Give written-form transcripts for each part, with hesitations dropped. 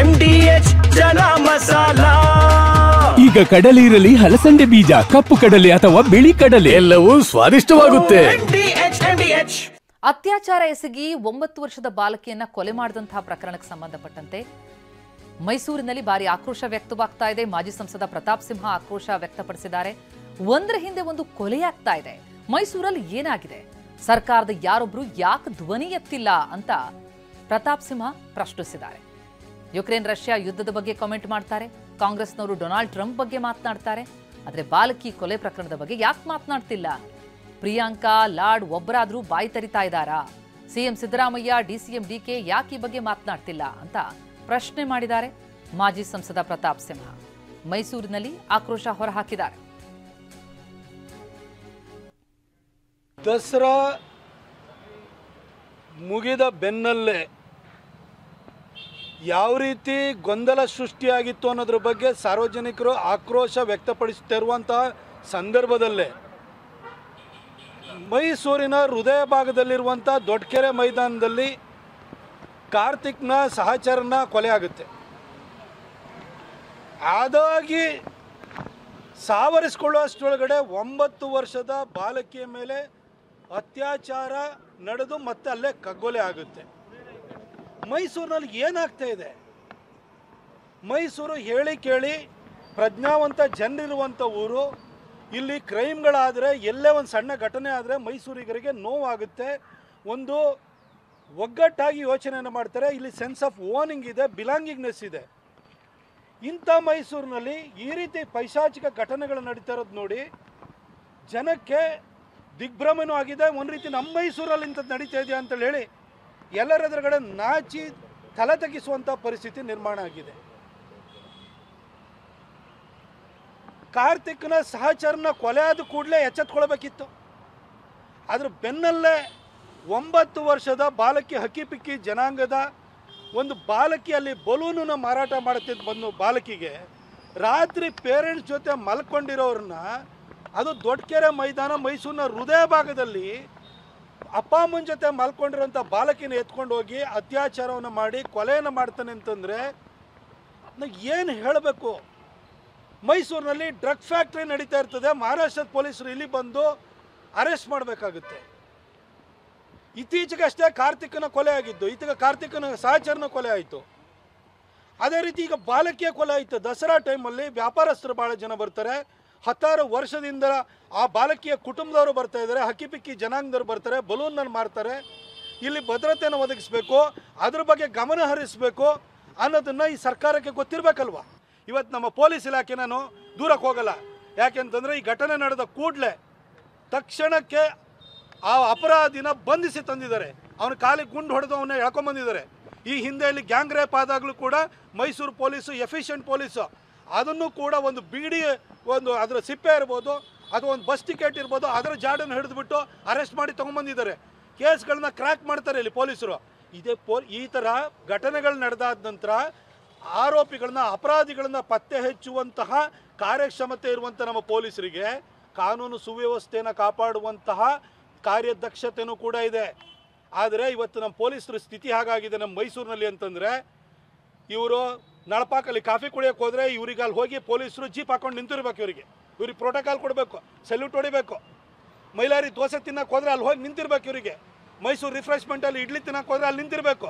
MDH ಚನ masala. ಈಗ ಕಡಲೆ ಇರಲಿ, ಹಲಸಂಡೆ ಬೀಜ, ಕಪ್ಪು ಕಡಲೆ ಅಥವಾ ಬಿಳಿ ಕಡಲೆ, ಎಲ್ಲವೂ ಸ್ವಾದಿಷ್ಟವಾಗುತ್ತೆ. ಅತ್ಯಾಚಾರ ಎಸಗಿ 9 ವರ್ಷದ ಬಾಲಕಿಯನ್ನ ಕೊಲೆ ಮಾಡಿದಂತಹ ಪ್ರಕರಣಕ್ಕೆ ಸಂಬಂಧಪಟ್ಟಂತೆ ಮೈಸೂರಿನಲ್ಲಿ ಭಾರಿ ಆಕ್ರೋಶ ವ್ಯಕ್ತವಾಗ್ತಾ ಇದೆ. ಮಾಜಿ ಸಂಸದ ಪ್ರತಾಪ್ ಸಿಂಹ ಆಕ್ರೋಶ ವ್ಯಕ್ತಪಡಿಸಿದ್ದಾರೆ. ಒಂದರ ಹಿಂದೆ ಒಂದು ಕೊಲೆಯಾಗ್ತಾ ಇದೆ. ಮೈಸೂರಲ್ಲಿ ಏನಾಗಿದೆ? ಸರ್ಕಾರದ ಯಾರೊಬ್ರು ಯಾಕೆ ಧ್ವನಿ ಎತ್ತಿಲ್ಲ ಅಂತ ಪ್ರತಾಪ್ ಸಿಂಹ ಪ್ರಶ್ನಿಸಿದ್ದಾರೆ. ಯುಕ್ರೇನ್ ರಷ್ಯಾ ಯುದ್ಧದ ಬಗ್ಗೆ ಕಾಮೆಂಟ್ ಮಾಡ್ತಾರೆ. ಕಾಂಗ್ರೆಸ್ನವರು ಡೊನಾಲ್ಡ್ ಟ್ರಂಪ್ ಬಗ್ಗೆ ಮಾತನಾಡ್ತಾರೆ. ಆದರೆ ಬಾಲಕಿ ಕೊಲೆ ಪ್ರಕರಣದ ಬಗ್ಗೆ ಯಾಕೆ ಮಾತನಾಡ್ತಿಲ್ಲ? ಪ್ರಿಯಾಂಕಾ ಲಾಡ್ ಒಬ್ಬರಾದ್ರೂ ಬಾಯಿ ತರಿತಾ ಇದ್ದಾರಾ? ಸಿಎಂ ಸಿದ್ದರಾಮಯ್ಯ, ಡಿಸಿಎಂ ಡಿಕೆ ಯಾಕೆ ಈ ಬಗ್ಗೆ ಮಾತನಾಡ್ತಿಲ್ಲ ಅಂತ ಪ್ರಶ್ನೆ ಮಾಡಿದ್ದಾರೆ ಮಾಜಿ ಸಂಸದ ಪ್ರತಾಪ್ ಸಿಂಹ. ಮೈಸೂರಿನಲ್ಲಿ ಆಕ್ರೋಶ ಹೊರಹಾಕಿದ್ದಾರೆ. ದಸರಾ ಮುಗಿದ ಬೆನ್ನಲ್ಲೇ ಯಾವ ರೀತಿ ಗೊಂದಲ ಸೃಷ್ಟಿಯಾಗಿತ್ತು ಅನ್ನೋದ್ರ ಬಗ್ಗೆ ಸಾರ್ವಜನಿಕರು ಆಕ್ರೋಶ ವ್ಯಕ್ತಪಡಿಸುತ್ತಿರುವಂತಹ ಸಂದರ್ಭದಲ್ಲೇ ಮೈಸೂರಿನ ಹೃದಯ ಭಾಗದಲ್ಲಿರುವಂಥ ದೊಡ್ಡಕೆರೆ ಮೈದಾನದಲ್ಲಿ ಕಾರ್ತಿಕ್ನ ಸಹಚರನ ಕೊಲೆ ಆಗುತ್ತೆ. ಅದಾಗಿ ಸಾವರಿಸಿಕೊಳ್ಳುವಷ್ಟರೊಳಗಡೆ 9 ವರ್ಷದ ಬಾಲಕಿಯ ಮೇಲೆ ಅತ್ಯಾಚಾರ ನಡೆದು ಮತ್ತೆ ಅಲ್ಲೇ ಕಗ್ಗೊಲೆ ಆಗುತ್ತೆ. ಮೈಸೂರಿನಲ್ಲಿ ಏನಾಗ್ತಾ ಇದೆ? ಮೈಸೂರು ಹೇಳಿ ಕೇಳಿ ಪ್ರಜ್ಞಾವಂತ ಜನರಿರುವಂಥ ಊರು. ಇಲ್ಲಿ ಕ್ರೈಮ್ಗಳಾದರೆ, ಎಲ್ಲೇ ಒಂದು ಸಣ್ಣ ಘಟನೆ ಆದರೆ ಮೈಸೂರಿಗರಿಗೆ ನೋವಾಗುತ್ತೆ. ಒಂದು ಒಗ್ಗಟ್ಟಾಗಿ ಯೋಚನೆಯನ್ನು ಮಾಡ್ತಾರೆ. ಇಲ್ಲಿ ಸೆನ್ಸ್ ಆಫ್ ಓನಿಂಗ್ ಇದೆ, ಬಿಲಾಂಗಿಂಗ್ನೆಸ್ ಇದೆ. ಇಂಥ ಮೈಸೂರಿನಲ್ಲಿ ಈ ರೀತಿ ಪೈಶಾಚಿಕ ಘಟನೆಗಳು ನಡೀತಾ ಇರೋದು ನೋಡಿ ಜನಕ್ಕೆ ದಿಗ್ಭ್ರಮೆನೂ ಆಗಿದೆ. ಒಂದು ರೀತಿ ನಮ್ಮ ಮೈಸೂರಲ್ಲಿ ಇಂಥದ್ದು ನಡೀತಾ ಇದೆಯಾ ಅಂತೇಳಿ ಹೇಳಿ ಎಲ್ಲರ ಎದುರುಗಡೆ ನಾಚಿ ತಲೆ ತಗ್ಗಿಸುವಂಥ ಪರಿಸ್ಥಿತಿ ನಿರ್ಮಾಣ ಆಗಿದೆ. ಕಾರ್ತಿಕ್ನ ಸಹಚರನ ಕೊಲೆ ಆದ ಕೂಡಲೇ ಎಚ್ಚೆತ್ಕೊಳ್ಬೇಕಿತ್ತು. ಅದ್ರ ಬೆನ್ನಲ್ಲೇ 9 ವರ್ಷದ ಬಾಲಕಿ ಹಕ್ಕಿಪಿಕ್ಕಿ ಜನಾಂಗದ ಒಂದು ಬಾಲಕಿಯಲ್ಲಿ ಬಲೂನನ್ನ ಮಾರಾಟ ಮಾಡುತ್ತಿದ್ದು ಬಂದು ಬಾಲಕಿಗೆ ರಾತ್ರಿ ಪೇರೆಂಟ್ಸ್ ಜೊತೆ ಮಲ್ಕೊಂಡಿರೋರನ್ನ, ಅದು ದೊಡ್ಡಕೆರೆ ಮೈದಾನ ಮೈಸೂರಿನ ಹೃದಯ ಭಾಗದಲ್ಲಿ ಅಪ್ಪ ಅಮ್ಮನ ಜೊತೆ ಮಲ್ಕೊಂಡಿರೋಂಥ ಬಾಲಕಿನ ಎತ್ಕೊಂಡು ಹೋಗಿ ಅತ್ಯಾಚಾರವನ್ನು ಮಾಡಿ ಕೊಲೆಯನ್ನು ಮಾಡ್ತಾನೆ ಅಂತಂದರೆ ಏನು ಹೇಳಬೇಕು? ಮೈಸೂರಿನಲ್ಲಿ ಡ್ರಗ್ ಫ್ಯಾಕ್ಟ್ರಿ ನಡೀತಾ ಇರ್ತದೆ. ಮಹಾರಾಷ್ಟ್ರದ ಪೊಲೀಸರು ಇಲ್ಲಿ ಬಂದು ಅರೆಸ್ಟ್ ಮಾಡಬೇಕಾಗುತ್ತೆ. ಇತ್ತೀಚೆಗಷ್ಟೇ ಕಾರ್ತಿಕ್ನ ಕೊಲೆ ಆಗಿದ್ದು, ಈಗ ಕಾರ್ತಿಕ್ನ ಸಹಚರನ ಕೊಲೆ ಆಯಿತು. ಅದೇ ರೀತಿ ಈಗ ಬಾಲಕಿಯ ಕೊಲೆ ಆಯಿತು. ದಸರಾ ಟೈಮಲ್ಲಿ ವ್ಯಾಪಾರಸ್ಥರು ಭಾಳ ಜನ ಬರ್ತಾರೆ. 16 ವರ್ಷದಿಂದ ಆ ಬಾಲಕಿಯ ಕುಟುಂಬದವರು ಬರ್ತಾ ಇದ್ದಾರೆ, ಹಕ್ಕಿಪಿಕ್ಕಿ ಜನಾಂಗದವರು ಬರ್ತಾರೆ, ಬಲೂನನ್ನು ಮಾರ್ತಾರೆ. ಇಲ್ಲಿ ಭದ್ರತೆಯನ್ನು ಒದಗಿಸಬೇಕು, ಅದ್ರ ಬಗ್ಗೆ ಗಮನ ಹರಿಸಬೇಕು ಅನ್ನೋದನ್ನು ಈ ಸರ್ಕಾರಕ್ಕೆ ಗೊತ್ತಿರಬೇಕಲ್ವ. ಇವತ್ತು ನಮ್ಮ ಪೊಲೀಸ್ ಇಲಾಖೆ ನಾನು ದೂರಕ್ಕೆ ಹೋಗಲ್ಲ. ಯಾಕೆಂತಂದರೆ ಈ ಘಟನೆ ನಡೆದ ಕೂಡಲೇ ತಕ್ಷಣಕ್ಕೆ ಆ ಅಪರಾಧಿನ ಬಂಧಿಸಿ ತಂದಿದ್ದಾರೆ. ಅವನ ಕಾಲಿಗೆ ಗುಂಡು ಹೊಡೆದು ಅವನ್ನ ಎಳ್ಕೊಂಬಂದಿದ್ದಾರೆ. ಈ ಹಿಂದೆ ಇಲ್ಲಿ ಗ್ಯಾಂಗ್ ರೇಪ್ ಆದಾಗಲೂ ಕೂಡ ಮೈಸೂರು ಪೊಲೀಸು ಎಫಿಷಿಯೆಂಟ್ ಪೊಲೀಸು ಅದನ್ನು ಕೂಡ ಒಂದು ಬಿಡಿ ಒಂದು ಅದರ ಸಿಪ್ಪೆ ಇರ್ಬೋದು ಅಥವಾ ಒಂದು ಬಸ್ ಟಿಕೆಟ್ ಇರ್ಬೋದು, ಅದರ ಜಾಡನ್ನು ಹಿಡಿದುಬಿಟ್ಟು ಅರೆಸ್ಟ್ ಮಾಡಿ ತೊಗೊಂಬಂದಿದ್ದಾರೆ. ಕೇಸ್ಗಳನ್ನ ಕ್ರ್ಯಾಕ್ ಮಾಡ್ತಾರೆ ಇಲ್ಲಿ ಪೊಲೀಸರು. ಈ ಥರ ಘಟನೆಗಳು ನಡೆದಾದ ನಂತರ ಆರೋಪಿಗಳನ್ನ, ಅಪರಾಧಿಗಳನ್ನ ಪತ್ತೆ ಹಚ್ಚುವಂತಹ ಕಾರ್ಯಕ್ಷಮತೆ ಇರುವಂಥ ನಮ್ಮ ಪೊಲೀಸರಿಗೆ ಕಾನೂನು ಸುವ್ಯವಸ್ಥೆಯನ್ನು ಕಾಪಾಡುವಂತಹ ಕಾರ್ಯದಕ್ಷತೆಯೂ ಕೂಡ ಇದೆ. ಆದರೆ ಇವತ್ತು ನಮ್ಮ ಪೊಲೀಸರ ಸ್ಥಿತಿ ಹಾಗಾಗಿದೆ ನಮ್ಮ ಮೈಸೂರಿನಲ್ಲಿ ಅಂತಂದರೆ, ಇವರು ನಳಪಾಕಲ್ಲಿ ಕಾಫಿ ಕುಡಿಯೋಕೆ ಹೋದರೆ ಇವ್ರಿಗೆ ಅಲ್ಲಿ ಹೋಗಿ ಪೊಲೀಸರು ಜೀಪ್ ಹಾಕೊಂಡು ನಿಂತಿರ್ಬೇಕು. ಇವ್ರಿಗೆ ಪ್ರೋಟೋಕಾಲ್ ಕೊಡಬೇಕು, ಸಲ್ಯೂಟ್ ಹೊಡಿಬೇಕು. ಮೈಲಾರಿ ದೋಸೆ ತಿನ್ನಕ್ಕೆ ಹೋದರೆ ಅಲ್ಲಿ ಹೋಗಿ ನಿಂತಿರ್ಬೇಕು. ಇವರಿಗೆ ಮೈಸೂರು ರಿಫ್ರೆಶ್ಮೆಂಟಲ್ಲಿ ಇಡ್ಲಿ ತಿನ್ನಕ್ಕೆ ಹೋದರೆ ಅಲ್ಲಿ ನಿಂತಿರಬೇಕು.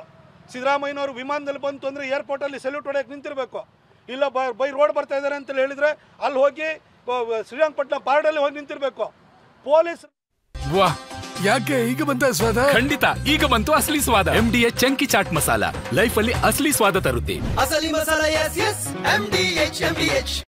ಸಿದ್ದರಾಮಯ್ಯನವರು ವಿಮಾನದಲ್ಲಿ ಬಂತು ಅಂದರೆ ಏರ್ಪೋರ್ಟಲ್ಲಿ ಸಲ್ಯೂಟ್ ಹೊಡೆಯೋಕೆ ನಿಂತಿರಬೇಕು. ಇಲ್ಲ ಬೈ ರೋಡ್ ಬರ್ತಾ ಇದ್ದಾರೆ ಅಂತೇಳಿ ಹೇಳಿದರೆ ಅಲ್ಲಿ ಹೋಗಿ ಶ್ರೀರಂಗಪಟ್ಟಣ ಪಾರ್ಡಲ್ಲಿ ಹೋಗಿ ನಿಂತಿರಬೇಕು. ಪೊಲೀಸ್ ವಾಹ್, ಯಾಕೆ ಈಗ ಬಂತ ಸ್ವಾದ? ಖಂಡಿತ ಈಗ ಬಂತು ಅಸಲಿ ಸ್ವಾದ. MDH chunky chaat masala life ಅಲ್ಲಿ ಅಸಲಿ ಸ್ವಾದ ತರುತ್ತೆ. ಅಸಲಿ ಮಸಾಲ, ಎಸ್ ಎಸ್ MDH.